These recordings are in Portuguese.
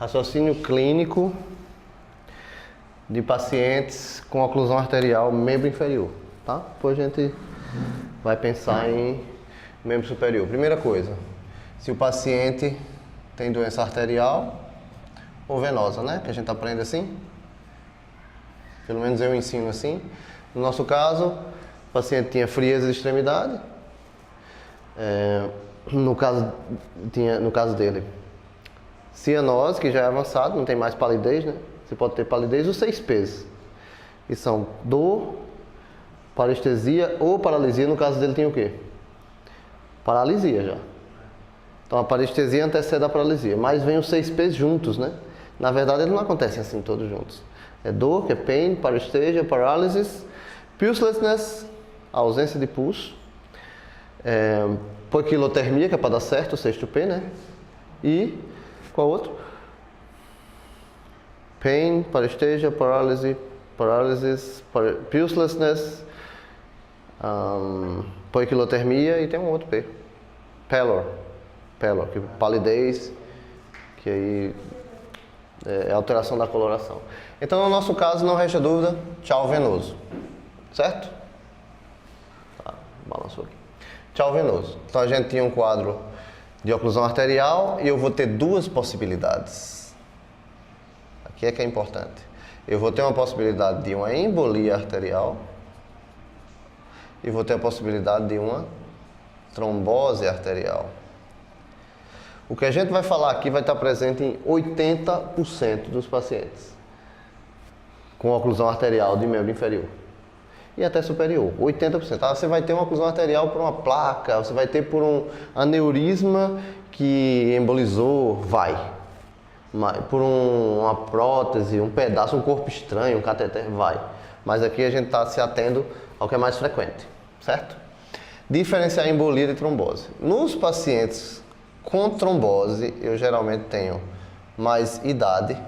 Raciocínio clínico de pacientes com oclusão arterial membro inferior, tá? Depois a gente vai pensar em membro superior. Primeira coisa, se o paciente tem doença arterial ou venosa, né? Que a gente aprende assim. Pelo menos eu ensino assim. No nosso caso, o paciente tinha frieza de extremidade. No caso dele, cianose, que já é avançado, não tem mais palidez, né? Você pode ter palidez, os 6 P's, que são dor, parestesia ou paralisia. No caso dele tem o quê? Paralisia já. Então a parestesia antecede a paralisia, mas vem os 6 P's juntos, né? Na verdade eles não acontecem assim todos juntos. É dor, que é pain, parestesia, paralysis, pulselessness, a ausência de pulso, poiquilotermia, que é para dar certo, o 6º P, né? E qual outro? Pain, parestesia, paralysis, pulselessness, poiquilotermia e tem um outro P. Pallor, que é palidez, que aí é alteração da coloração. Então, no nosso caso, não resta dúvida, tchau venoso. Certo? Tá, balançou aqui. Tchau venoso. Então, a gente tinha um quadro de oclusão arterial e eu vou ter duas possibilidades. Aqui é que é importante. Eu vou ter uma possibilidade de uma embolia arterial e vou ter a possibilidade de uma trombose arterial. O que a gente vai falar aqui vai estar presente em 80% dos pacientes com oclusão arterial de membro inferior e até superior, 80%. Você vai ter uma oclusão arterial por uma placa, você vai ter por um aneurisma que embolizou, por uma prótese, um pedaço, um corpo estranho, um cateter, vai. Mas aqui a gente está se atendo ao que é mais frequente, certo? Diferenciar embolia de trombose. Nos pacientes com trombose, eu geralmente tenho mais idade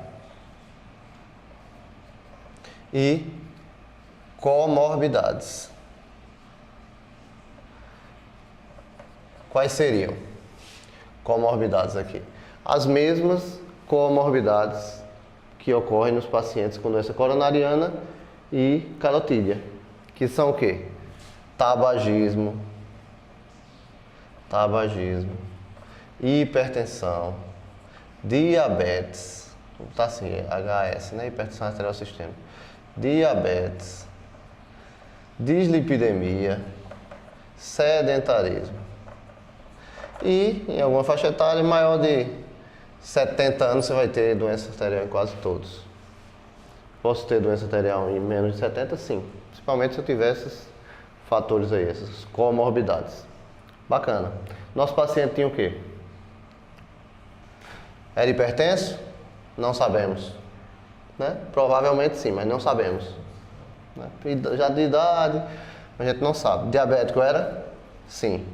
e comorbidades. Quais seriam comorbidades aqui? As mesmas comorbidades que ocorrem nos pacientes com doença coronariana e carotídea, que são o quê? Tabagismo, hipertensão, diabetes, tá assim, HS, né? Hipertensão arterial sistêmica, diabetes, dislipidemia, sedentarismo. E em alguma faixa etária maior de 70 anos você vai ter doença arterial em quase todos. Posso ter doença arterial em menos de 70? Sim. Principalmente se eu tiver esses fatores aí, essas comorbidades. Bacana. Nosso paciente tinha o quê? Era hipertenso? Não sabemos. Né? Provavelmente sim, mas não sabemos. Né? Já de idade, a gente não sabe. Diabético era? Sim.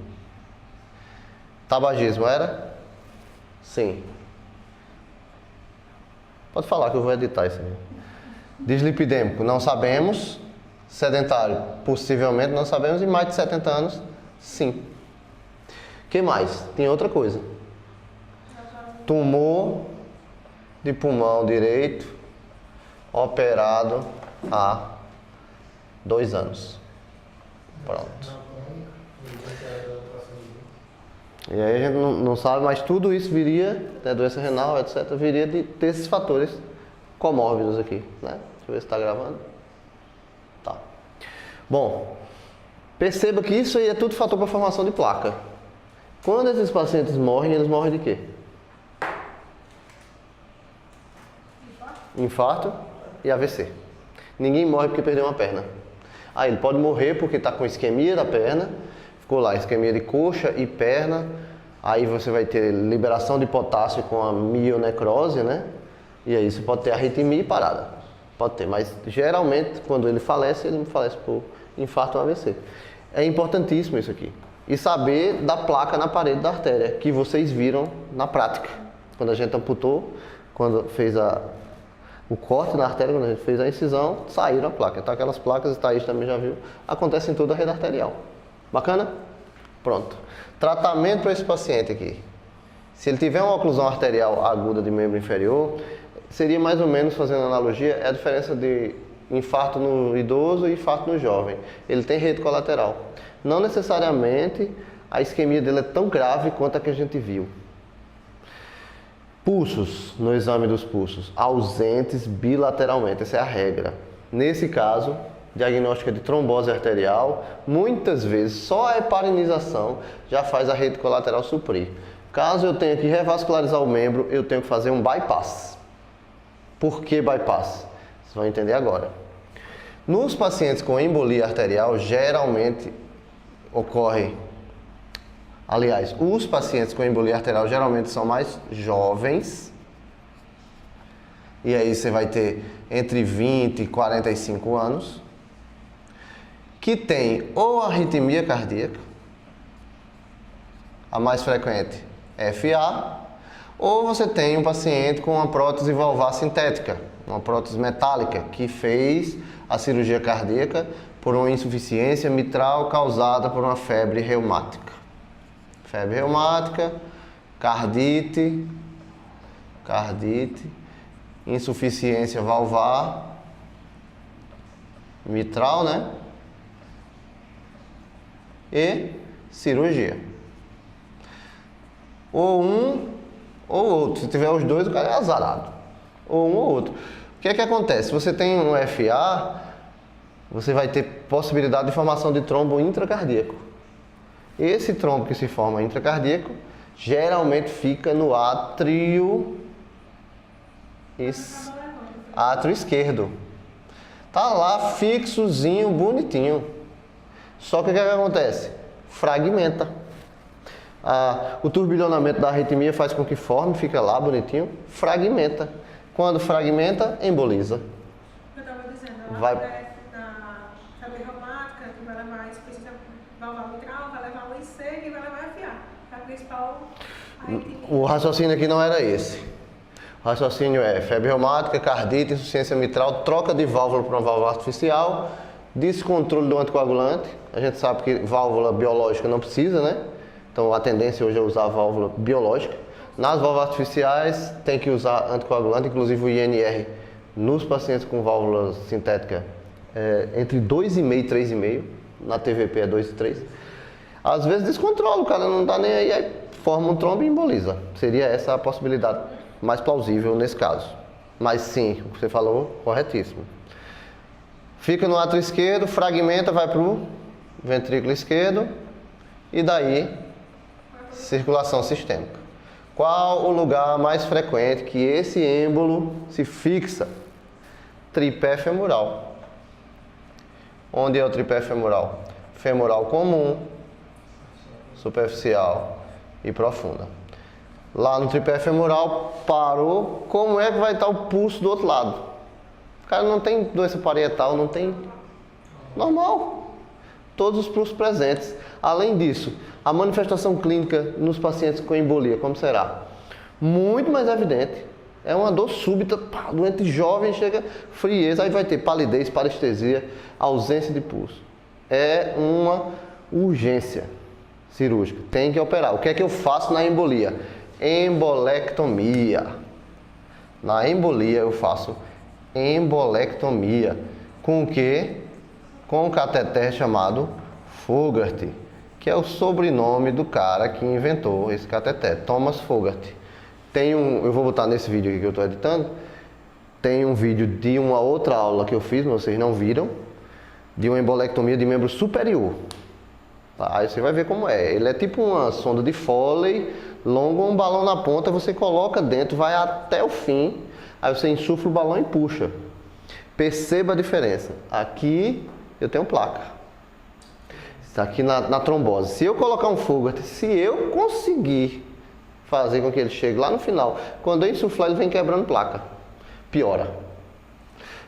Tabagismo era? Sim. Pode falar que eu vou editar isso aí. Dislipidêmico, não sabemos. Sedentário, possivelmente, não sabemos. E mais de 70 anos, sim. O que mais? Tem outra coisa. Tumor de pulmão direito, operado há 2 anos. Pronto. E aí a gente não sabe, mas tudo isso viria, né, doença renal, etc., viria desses fatores comórbidos aqui, né? Deixa eu ver se está gravando. Tá. Bom, perceba que isso aí é tudo fator para formação de placa. Quando esses pacientes morrem, eles morrem de quê? Infarto e AVC. Ninguém morre porque perdeu uma perna. Ele pode morrer porque está com isquemia da perna, ficou lá, isquemia de coxa e perna, aí você vai ter liberação de potássio com a mionecrose, né? E aí você pode ter arritmia e parada. Pode ter, mas geralmente quando ele falece por infarto ou AVC. É importantíssimo isso aqui. E saber da placa na parede da artéria, que vocês viram na prática. Quando a gente amputou, quando fez o corte na artéria, quando a gente fez a incisão, saíram a placa. Então aquelas placas, o Thaís também já viu, acontecem em toda a rede arterial. Bacana? Pronto. Tratamento para esse paciente aqui. Se ele tiver uma oclusão arterial aguda de membro inferior, seria mais ou menos, fazendo analogia, é a diferença de infarto no idoso e infarto no jovem. Ele tem rede colateral. Não necessariamente a isquemia dele é tão grave quanto a que a gente viu. Pulsos, no exame dos pulsos, ausentes bilateralmente, essa é a regra. Nesse caso, diagnóstica de trombose arterial, muitas vezes só a heparinização já faz a rede colateral suprir. Caso eu tenha que revascularizar o membro, eu tenho que fazer um bypass. Por que bypass? Vocês vão entender agora. Nos pacientes com embolia arterial, geralmente ocorre... Aliás, os pacientes com embolia arterial geralmente são mais jovens. E aí você vai ter entre 20 e 45 anos. Que tem ou arritmia cardíaca, a mais frequente FA, ou você tem um paciente com uma prótese valvar sintética, uma prótese metálica, que fez a cirurgia cardíaca por uma insuficiência mitral causada por uma febre reumática. Febre reumática, cardite, insuficiência valvar, mitral, né? E cirurgia. Ou um ou outro. Se tiver os dois, o cara é azarado. Ou um ou outro. O que é que acontece? Se você tem um FA, você vai ter possibilidade de formação de trombo intracardíaco. Esse trombo que se forma intracardíaco geralmente fica no átrio esquerdo. Tá lá fixozinho, bonitinho. Só que o que acontece? Fragmenta. O turbilhonamento da arritmia faz com que forme, fica lá bonitinho, fragmenta. Quando fragmenta, emboliza. Eu estava dizendo, vai... na febre reumática, que vai levar insuficiência valvar mitral, vai levar o IC e vai levar FA. A principal arritmia. O raciocínio aqui não era esse. O raciocínio é febre reumática, cardite, insuficiência mitral, troca de válvula para uma válvula artificial, descontrole do anticoagulante. A gente sabe que válvula biológica não precisa, né? Então a tendência hoje é usar a válvula biológica. Nas válvulas artificiais tem que usar anticoagulante, inclusive o INR nos pacientes com válvula sintética entre 2,5 e 3,5, na TVP é 2 e 3. Às vezes descontrola, o cara não dá nem aí forma um trombo e emboliza. Seria essa a possibilidade mais plausível nesse caso. Mas sim, o que você falou, corretíssimo. Fica no átrio esquerdo, fragmenta, vai para o ventrículo esquerdo e daí circulação sistêmica. Qual o lugar mais frequente que esse êmbolo se fixa? Tripé femoral. Onde é o tripé femoral? Femoral comum, superficial e profunda. Lá no tripé femoral, parou, como é que vai estar o pulso do outro lado? O cara não tem doença parietal, não tem... Normal. Todos os pulsos presentes. Além disso, a manifestação clínica nos pacientes com embolia, como será? Muito mais evidente. É uma dor súbita, doente jovem, chega frieza, aí vai ter palidez, parestesia, ausência de pulso. É uma urgência cirúrgica. Tem que operar. O que é que eu faço na embolia? Embolectomia. Na embolia eu faço embolectomia. Com o quê? Com um cateter chamado Fogarty, que é o sobrenome do cara que inventou esse cateter, Thomas Fogarty. Eu vou botar nesse vídeo aqui que eu estou editando, tem um vídeo de uma outra aula que eu fiz, mas vocês não viram, de uma embolectomia de membro superior. Tá? Aí você vai ver como é. Ele é tipo uma sonda de Foley, longo, um balão na ponta, você coloca dentro, vai até o fim, aí você insufla o balão e puxa. Perceba a diferença. Aqui eu tenho placa. Isso aqui na trombose. Se eu colocar um Fogarty, se eu conseguir fazer com que ele chegue lá no final, quando eu insuflar ele vem quebrando placa. Piora.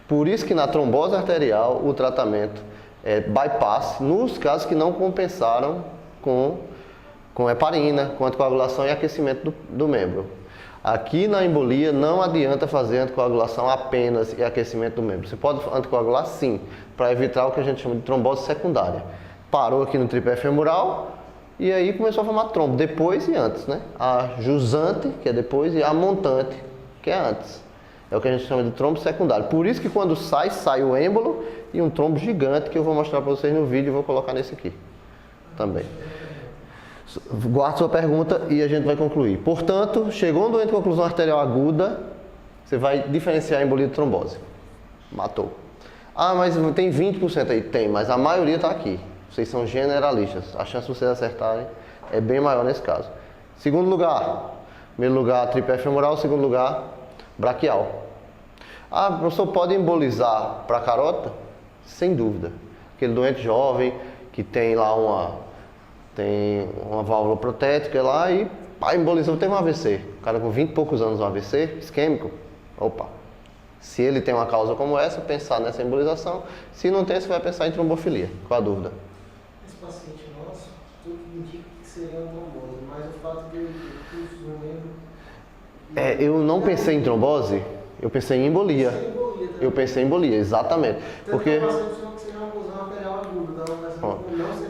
Por isso que na trombose arterial o tratamento é bypass nos casos que não compensaram com heparina, com anticoagulação e aquecimento do membro. Aqui na embolia não adianta fazer anticoagulação apenas e aquecimento do membro. Você pode anticoagular sim, para evitar o que a gente chama de trombose secundária. Parou aqui no tripé femoral E aí começou a formar trombo, depois e antes, né? A jusante, que é depois, e a montante, que é antes. É o que a gente chama de trombo secundário. Por isso que quando sai o êmbolo e um trombo gigante, que eu vou mostrar para vocês no vídeo e vou colocar nesse aqui também. Guarde sua pergunta e a gente vai concluir. Portanto, chegou um doente com oclusão arterial aguda, você vai diferenciar a embolia de trombose. Matou. Ah, mas tem 20% aí? Tem, mas a maioria está aqui. Vocês são generalistas. A chance de vocês acertarem é bem maior nesse caso. Segundo lugar. Primeiro lugar, tripé femoral. Segundo lugar, braquial. Ah, professor, pode embolizar para a carota? Sem dúvida. Aquele doente jovem que tem lá uma válvula protética lá e embolizou, teve um AVC. O cara com 20 e poucos anos, um AVC isquêmico. Opa! Se ele tem uma causa como essa, pensar nessa embolização. Se não tem, você vai pensar em trombofilia. Qual a dúvida? Esse paciente nosso, tudo indica que seria uma trombose, mas o fato de eu não lembro. Eu não pensei em trombose, eu pensei em embolia. Eu pensei em embolia, exatamente. Porque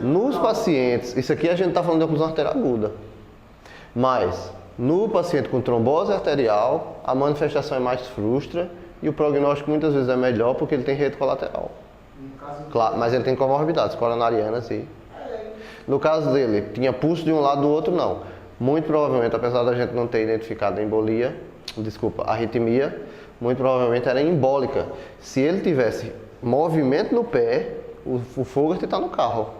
nos pacientes, isso aqui a gente está falando de oclusão arterial aguda, mas no paciente com trombose arterial, a manifestação é mais frustra e o prognóstico muitas vezes é melhor porque ele tem rede colateral. Claro, mas ele tem comorbidades coronarianas e... No caso dele, tinha pulso de um lado do outro, não. Muito provavelmente, apesar da gente não ter identificado a embolia, arritmia, muito provavelmente era embólica. Se ele tivesse movimento no pé, o Fogarty está no carro.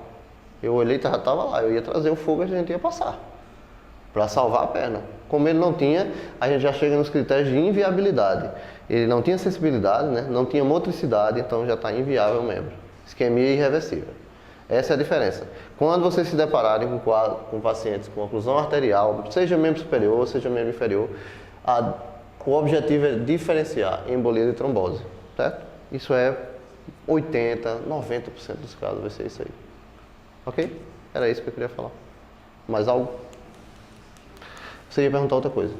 Eu olhei e já estava lá, eu ia trazer o Fogarty e a gente ia passar para salvar a perna. Como ele não tinha, a gente já chega nos critérios de inviabilidade. Ele não tinha sensibilidade, né? Não tinha motricidade, então já está inviável o membro. Isquemia irreversível. Essa é a diferença. Quando vocês se depararem com pacientes com oclusão arterial, seja membro superior, seja membro inferior, o objetivo é diferenciar embolia de trombose, certo? Isso é 80, 90% dos casos vai ser isso aí. Ok? Era isso que eu queria falar. Mais algo? Você ia perguntar outra coisa?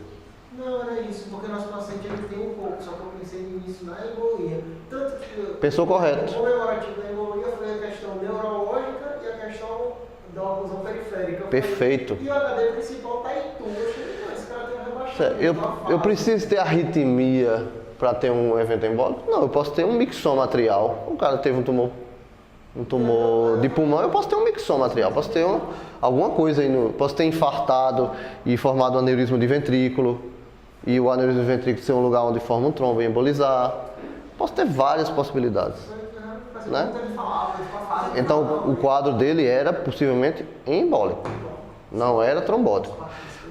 Não, era isso, porque nosso paciente ele tem um pouco, só que eu pensei no início na embolia. Tanto que Pensou correto. O comemorativo da embolia foi a questão neurológica e a questão da oclusão periférica. Perfeito. E o HD principal está em tudo. Eu achei que esse cara tem um rebaixamento. Eu preciso ter arritmia para ter um evento embólico? Não, eu posso ter um mixoma atrial. O cara teve um tumor de pulmão, eu posso ter um mixoma atrial, posso ter alguma coisa aí, posso ter infartado e formado um aneurisma de ventrículo, e o aneurisma de ventrículo ser um lugar onde forma um trombo e embolizar. Posso ter várias possibilidades, né? Então o quadro dele era possivelmente embólico, não era trombótico.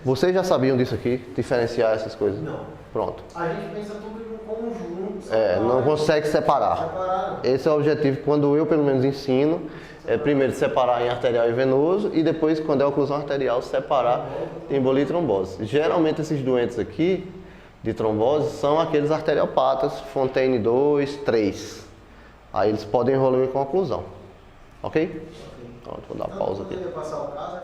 Vocês já sabiam disso aqui? Diferenciar essas coisas? Não. Pronto. A gente pensa tudo em um conjunto. Não consegue separar. Esse é o objetivo, quando eu pelo menos ensino, é primeiro separar em arterial e venoso e depois, quando é oclusão arterial, separar em embolia e trombose. Geralmente esses doentes aqui de trombose são aqueles arteriopatas, Fontaine 2, 3. Aí eles podem evoluir com oclusão. Ok? Então, vou dar pausa aqui. Passar o caso,